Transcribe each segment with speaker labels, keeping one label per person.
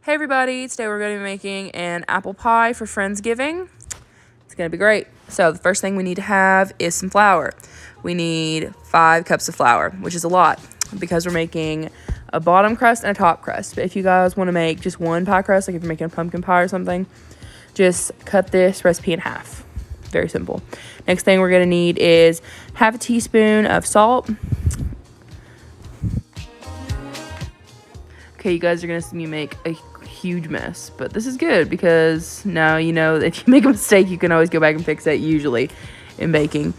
Speaker 1: Hey everybody, today we're going to be making an apple pie for Friendsgiving. It's going to be great. So the first thing we need to have is some flour. We need 5 cups of flour, which is a lot because we're making a bottom crust and a top crust. But if you guys want to make just one pie crust, like if you're making a pumpkin pie or something, just cut this recipe in half. Very simple. Next thing we're going to need is half a teaspoon of salt. Okay, you guys are going to see me make a huge mess, but this is good because now you know if you make a mistake, you can always go back and fix it, usually, in baking.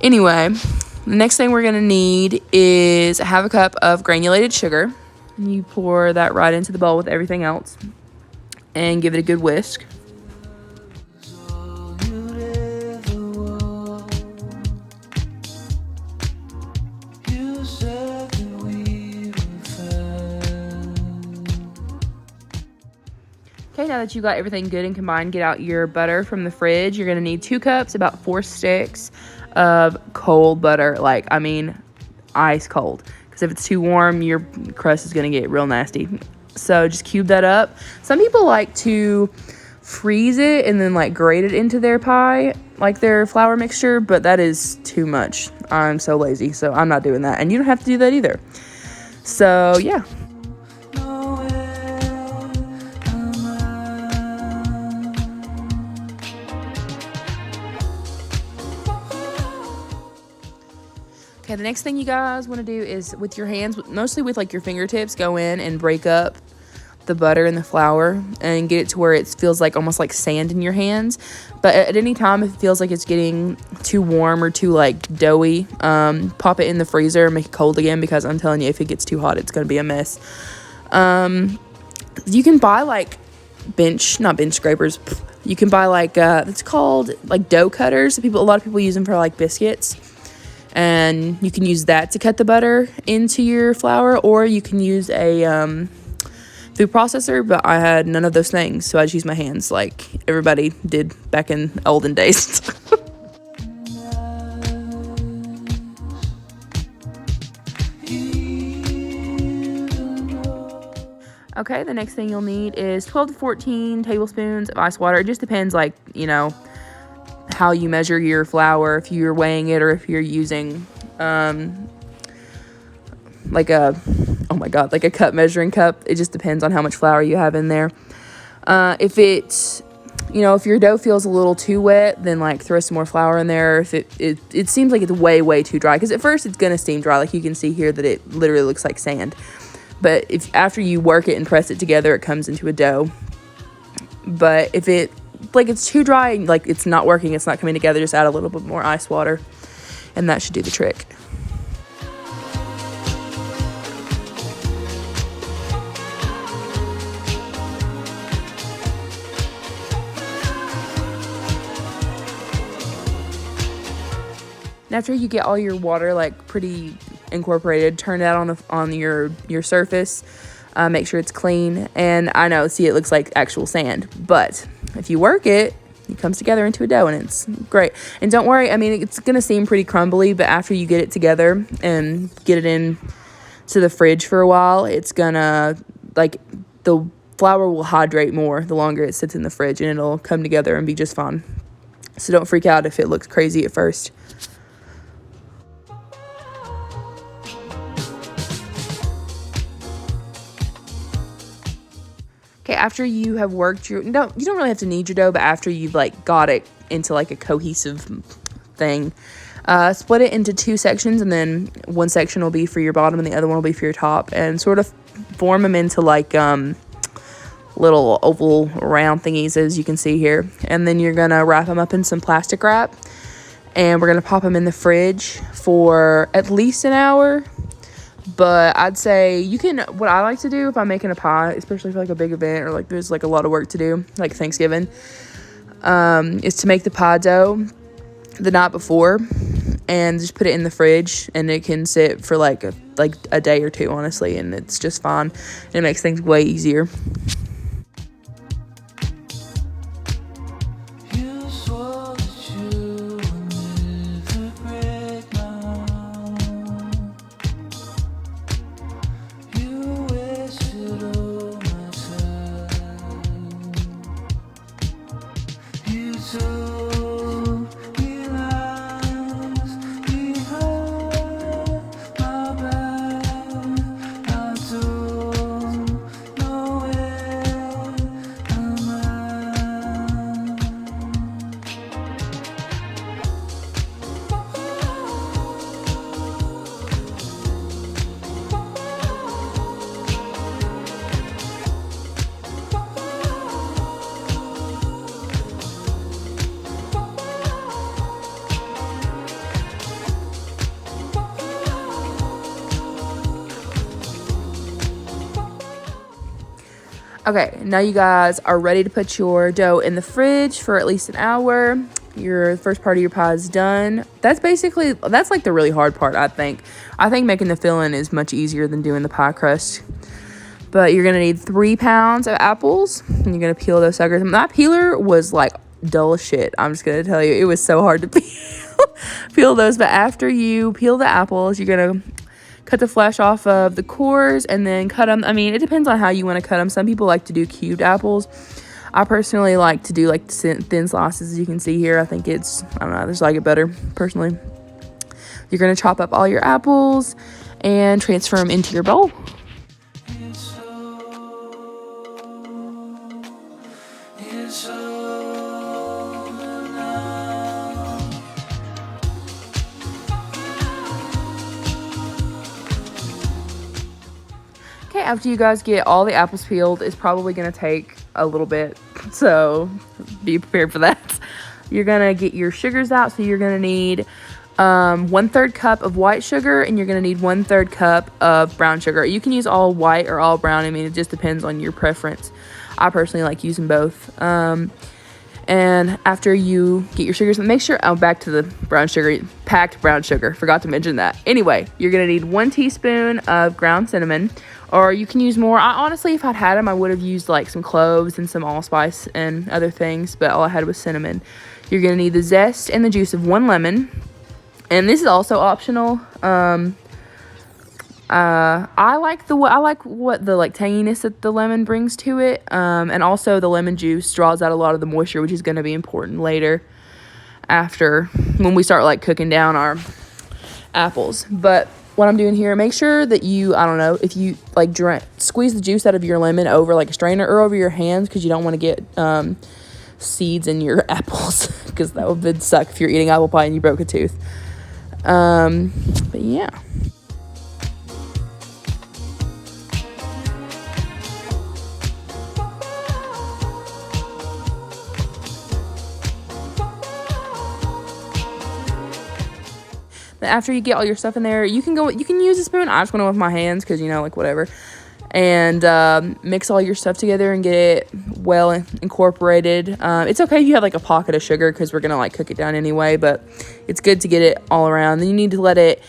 Speaker 1: Anyway, the next thing we're going to need is half a cup of granulated sugar. And you pour that right into the bowl with everything else and give it a good whisk. Okay, now that you got everything good and combined, get out your butter from the fridge. You're going to need 2 cups, about 4 sticks of cold butter. Ice cold. Because if it's too warm, your crust is going to get real nasty. So just cube that up. Some people like to freeze it and then grate it into their pie, like their flour mixture, but that is too much. I'm so lazy, so I'm not doing that. And you don't have to do that either. So, yeah. Okay, the next thing you guys want to do is with your hands, mostly with your fingertips, go in and break up the butter and the flour and get it to where it feels almost like sand in your hands. But at any time, if it feels like it's getting too warm or too doughy, pop it in the freezer and make it cold again, because I'm telling you, if it gets too hot, it's going to be a mess. You can buy not bench scrapers. You can buy it's called dough cutters. A lot of people use them for biscuits. And you can use that to cut the butter into your flour, or you can use a food processor, but I had none of those things, so I just used my hands like everybody did back in olden days. Okay, the next thing you'll need is 12 to 14 tablespoons of ice water. It just depends, how you measure your flour, if you're weighing it or if you're using a cup measuring cup. It just depends on how much flour you have in there. If your dough feels a little too wet, then throw some more flour in there. If it seems like it's way too dry, because at first it's gonna steam dry, you can see here that it literally looks like sand. But if after you work it and press it together, it comes into a dough. But if it's too dry, it's not working, it's not coming together, just add a little bit more ice water, and that should do the trick. After you get all your water pretty incorporated, turn it out on your surface. Make sure it's clean. And I know, see, it looks like actual sand, but if you work it, it comes together into a dough, and it's great. And don't worry, it's gonna seem pretty crumbly, but after you get it together and get it in to the fridge for a while, it's gonna the flour will hydrate more the longer it sits in the fridge, and it'll come together and be just fine. So don't freak out if it looks crazy at first. Okay, after you have worked you don't really have to knead your dough, but after you've got it into a cohesive thing, split it into 2 sections, and then one section will be for your bottom and the other one will be for your top, and sort of form them into little oval round thingies, as you can see here. And then you're gonna wrap them up in some plastic wrap, and we're gonna pop them in the fridge for at least an hour. But I'd say what I like to do if I'm making a pie, especially for a big event or there's a lot of work to do, like Thanksgiving, is to make the pie dough the night before and just put it in the fridge, and it can sit for a day or 2, honestly, and it's just fine. And it makes things way easier. Okay, now you guys are ready to put your dough in the fridge for at least an hour. Your first part of your pie is done. That's like the really hard part, I think. I think making the filling is much easier than doing the pie crust. But you're going to need 3 pounds of apples. And you're going to peel those suckers. My peeler was like dull as shit. I'm just going to tell you. It was so hard to peel those. But after you peel the apples, you're going to cut the flesh off of the cores and then cut them. I mean, it depends on how you want to cut them. Some people like to do cubed apples. I personally like to do like thin slices, as you can see here. I think I don't know, I just like it better personally. You're going to chop up all your apples and transfer them into your bowl. Okay, after you guys get all the apples peeled, it's probably going to take a little bit, so be prepared for that. You're going to get your sugars out, so you're going to need 1/3 cup of white sugar, and you're going to need 1/3 cup of brown sugar. You can use all white or all brown. I mean, it just depends on your preference. I personally like using both. And after you get your sugars, make sure, back to the brown sugar, packed brown sugar, forgot to mention that. Anyway, you're going to need 1 teaspoon of ground cinnamon, or you can use more. Honestly, if I'd had them, I would have used like some cloves and some allspice and other things, but all I had was cinnamon. You're going to need the zest and the juice of 1 lemon, and this is also optional. I like what the like tanginess that the lemon brings to it, and also the lemon juice draws out a lot of the moisture, which is going to be important later after when we start like cooking down our apples. But what I'm doing here, make sure that I don't know, if you like squeeze the juice out of your lemon over like a strainer or over your hands, because you don't want to get seeds in your apples, because that would suck if you're eating apple pie and you broke a tooth. But yeah. After you get all your stuff in there, you can use a spoon. I just went with my hands because, like, whatever. And mix all your stuff together and get it well incorporated. It's okay if you have like a pocket of sugar, because we're gonna like cook it down anyway, but it's good to get it all around. Then you need to let it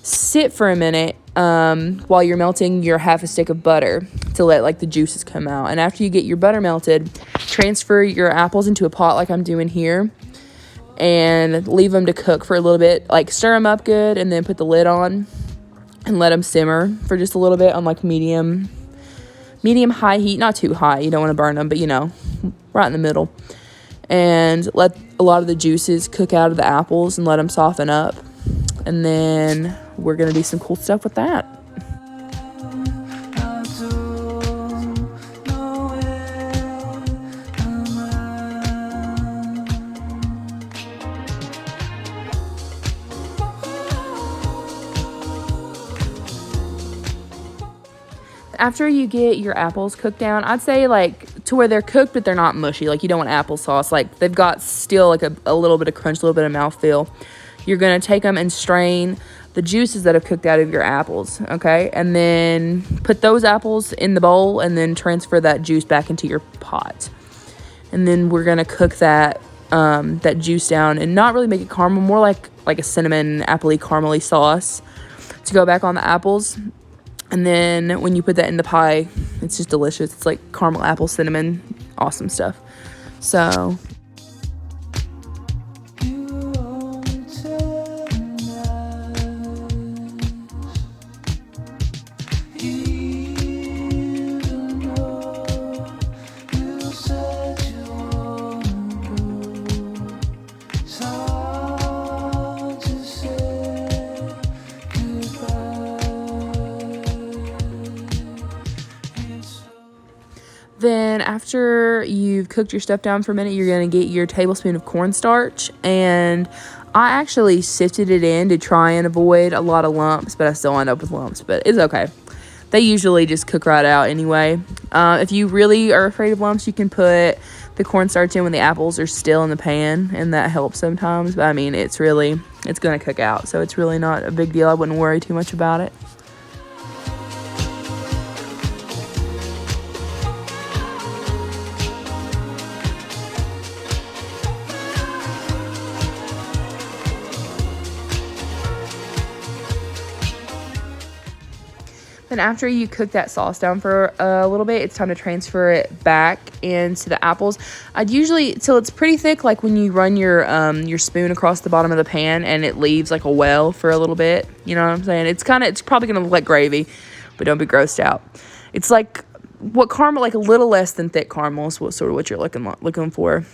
Speaker 1: sit for a minute while you're melting your half a stick of butter to let like the juices come out. And after you get your butter melted, transfer your apples into a pot like I'm doing here, and leave them to cook for a little bit. Like, stir them up good, and then put the lid on and let them simmer for just a little bit on like medium high heat. Not too high, you don't want to burn them, but right in the middle. And let a lot of the juices cook out of the apples and let them soften up. And then we're gonna do some cool stuff with that. After you get your apples cooked down, I'd say like to where they're cooked but they're not mushy. Like, you don't want applesauce. Like, they've got still like a little bit of crunch, a little bit of mouthfeel. You're going to take them and strain the juices that have cooked out of your apples, okay? And then put those apples in the bowl and then transfer that juice back into your pot. And then we're going to cook that juice down and not really make it caramel, more like a cinnamon, apple-y, caramely sauce to go back on the apples. And then when you put that in the pie, it's just delicious. It's like caramel, apple, cinnamon, awesome stuff. So then after you've cooked your stuff down for a minute, you're going to get your tablespoon of cornstarch. And I actually sifted it in to try and avoid a lot of lumps, but I still end up with lumps, but it's okay. They usually just cook right out anyway. If you really are afraid of lumps, you can put the cornstarch in when the apples are still in the pan, and that helps sometimes. But I mean, it's going to cook out, so it's really not a big deal. I wouldn't worry too much about it. then after you cook that sauce down for a little bit, it's time to transfer it back into the apples. I'd usually, till it's pretty thick, like when you run your spoon across the bottom of the pan and it leaves like a well for a little bit. You know what I'm saying? It's probably going to look like gravy, but don't be grossed out. It's like what caramel, like a little less than thick caramel is what you're looking for.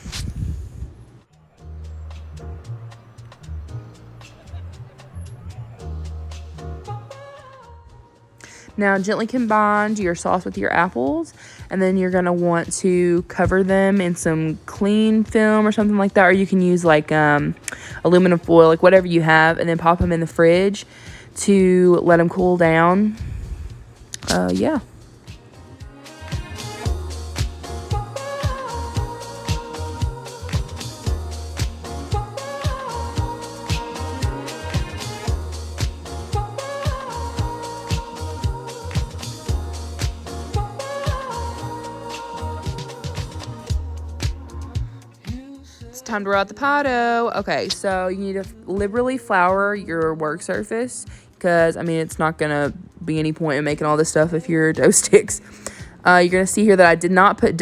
Speaker 1: Now, gently combine your sauce with your apples, and then you're going to want to cover them in some cling film or something like that, or you can use like aluminum foil, like whatever you have, and then pop them in the fridge to let them cool down. Yeah. Time to roll out the pie dough. Okay, so you need to liberally flour your work surface because, I mean, it's not going to be any point in making all this stuff if your dough sticks. You're going to see here that I did not put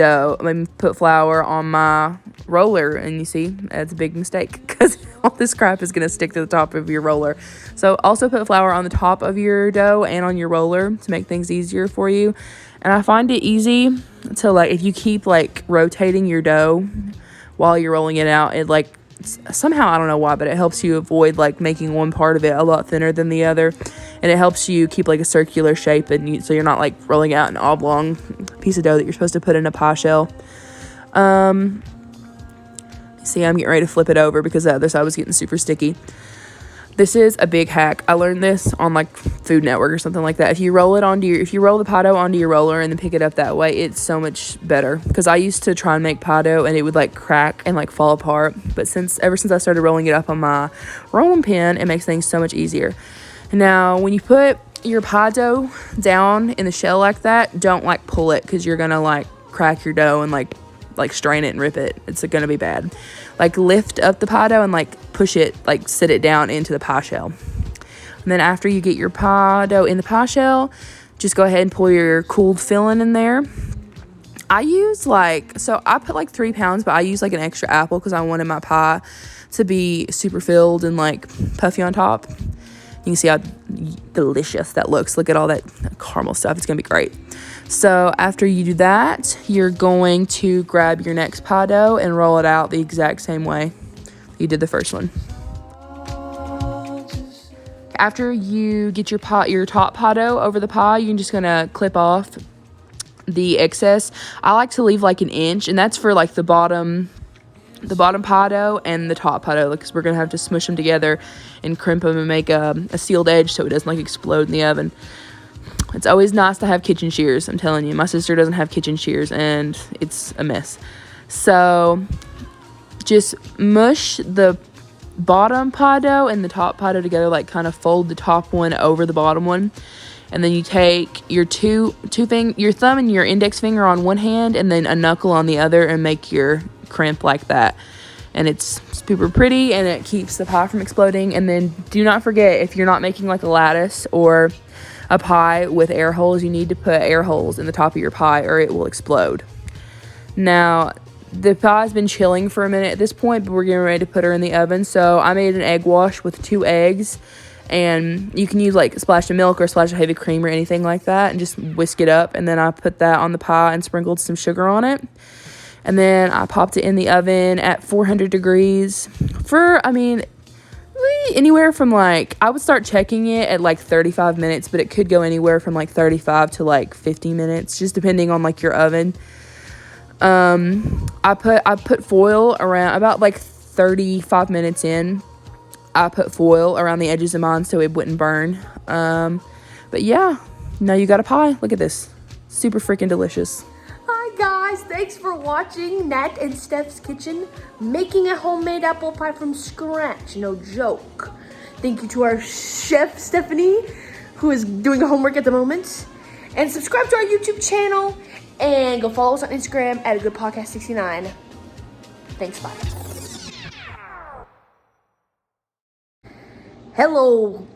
Speaker 1: put flour on my roller, and you see, that's a big mistake because all this crap is going to stick to the top of your roller. So also put flour on the top of your dough and on your roller to make things easier for you. And I find it easy to, like, if you keep, like, rotating your dough while you're rolling it out, it like somehow, I don't know why, but it helps you avoid like making one part of it a lot thinner than the other, and it helps you keep like a circular shape, and so you're not like rolling out an oblong piece of dough that you're supposed to put in a pie shell. See, I'm getting ready to flip it over because the other side was getting super sticky. This is a big hack. I learned this on like Food Network or something like that. If you roll the pie dough onto your roller and then pick it up that way, it's so much better. Because I used to try and make pie dough and it would like crack and like fall apart. But ever since I started rolling it up on my rolling pin, it makes things so much easier. Now, when you put your pie dough down in the shell like that, don't like pull it because you're gonna like crack your dough and like strain it and rip it. It's gonna be bad. Like lift up the pie dough and like push it, like sit it down into the pie shell. And then after you get your pie dough in the pie shell, just go ahead and pull your cooled filling in there. I put like 3 pounds, but I use like an extra apple because I wanted my pie to be super filled and like puffy on top. You can see how delicious that looks. Look at all that caramel stuff. It's gonna be great. So after you do that, you're going to grab your next pie dough and roll it out the exact same way you did the first one. After you get your top pie dough over the pie, you're just gonna clip off the excess. I like to leave like an inch, and that's for like the bottom pie dough and the top pie dough, because we're gonna have to smush them together and crimp them and make a sealed edge so it doesn't like explode in the oven. It's always nice to have kitchen shears. I'm telling you, my sister doesn't have kitchen shears and it's a mess. So just mush the bottom pie dough and the top pie dough together, like kind of fold the top one over the bottom one. And then you take your your thumb and your index finger on one hand and then a knuckle on the other and make your crimp like that. And it's super pretty and it keeps the pie from exploding. And then do not forget, if you're not making like a lattice or a pie with air holes, you need to put air holes in the top of your pie or it will explode. Now, the pie's been chilling for a minute at this point, but we're getting ready to put her in the oven. So I made an egg wash with 2 eggs, and you can use like a splash of milk or a splash of heavy cream or anything like that, and just whisk it up. And then I put that on the pie and sprinkled some sugar on it. And then I popped it in the oven at 400 degrees for, anywhere from like, I would start checking it at like 35 minutes, but it could go anywhere from like 35 to like 50 minutes, just depending on like your oven. I put foil around about like 35 minutes in. I put foil around the edges of mine so it wouldn't burn. But yeah, now you got a pie. Look at this. Super freaking delicious.
Speaker 2: Hi guys, thanks for watching Nat and Steph's Kitchen, making a homemade apple pie from scratch, no joke. Thank you to our chef, Stephanie, who is doing homework at the moment. And subscribe to our YouTube channel, and go follow us on Instagram at agoodpodcast69. Thanks, bye. Hello,